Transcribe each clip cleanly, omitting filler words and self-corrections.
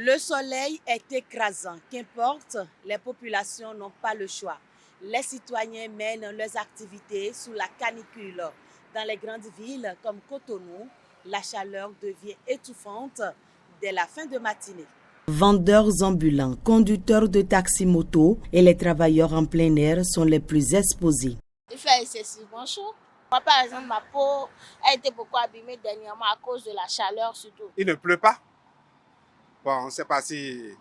Le soleil est écrasant. Qu'importe, les populations n'ont pas le choix. Les citoyens mènent leurs activités sous la canicule. Dans les grandes villes comme Cotonou, la chaleur devient étouffante dès la fin de matinée. Vendeurs ambulants, conducteurs de taxi-moto et les travailleurs en plein air sont les plus exposés. Il fait excessivement chaud. Moi, par exemple, ma peau a été beaucoup abîmée dernièrement à cause de la chaleur surtout. Il ne pleut pas. Bon, on ne sait pas si,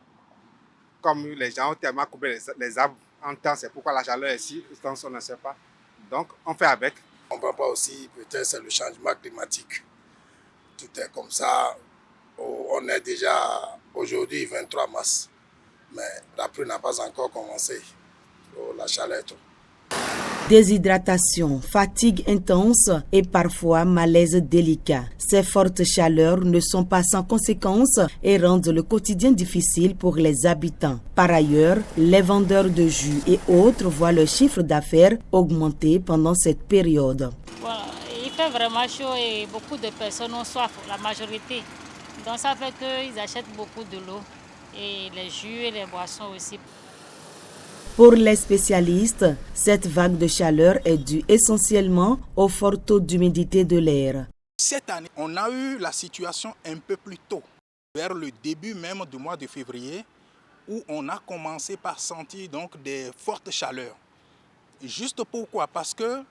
comme les gens ont tellement coupé les arbres en temps, c'est pourquoi la chaleur est ici, donc on ne sait pas. Donc, on fait avec. On ne comprend pas aussi, peut-être c'est le changement climatique. Tout est comme ça. On est déjà aujourd'hui 23 mars, mais la pluie n'a pas encore commencé. La chaleur est trop. Déshydratation, fatigue intense et parfois malaise délicat. Ces fortes chaleurs ne sont pas sans conséquences et rendent le quotidien difficile pour les habitants. Par ailleurs, les vendeurs de jus et autres voient leur chiffre d'affaires augmenter pendant cette période. Voilà, il fait vraiment chaud et beaucoup de personnes ont soif, la majorité. Donc ça fait qu'ils achètent beaucoup de l'eau et les jus et les boissons aussi. Pour les spécialistes, cette vague de chaleur est due essentiellement au fort taux d'humidité de l'air. Cette année, on a eu la situation un peu plus tôt, vers le début même du mois de février, où on a commencé par sentir donc des fortes chaleurs. Juste pourquoi? Parce que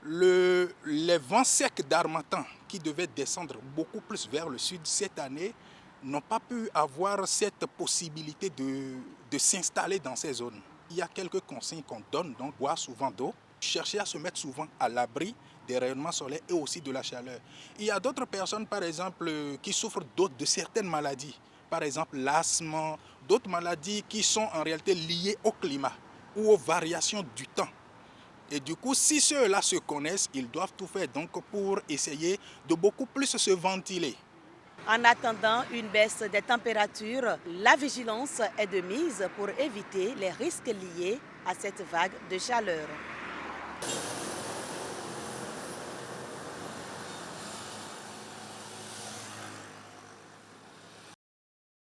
les vents secs d'harmattan qui devaient descendre beaucoup plus vers le sud cette année n'ont pas pu avoir cette possibilité de s'installer dans ces zones. Il y a quelques consignes qu'on donne, donc boire souvent d'eau, chercher à se mettre souvent à l'abri des rayonnements solaires et aussi de la chaleur. Il y a d'autres personnes, par exemple, qui souffrent de certaines maladies, par exemple l'asthme, d'autres maladies qui sont en réalité liées au climat ou aux variations du temps. Et du coup, si ceux-là se connaissent, ils doivent tout faire donc pour essayer de beaucoup plus se ventiler. En attendant une baisse des températures, la vigilance est de mise pour éviter les risques liés à cette vague de chaleur.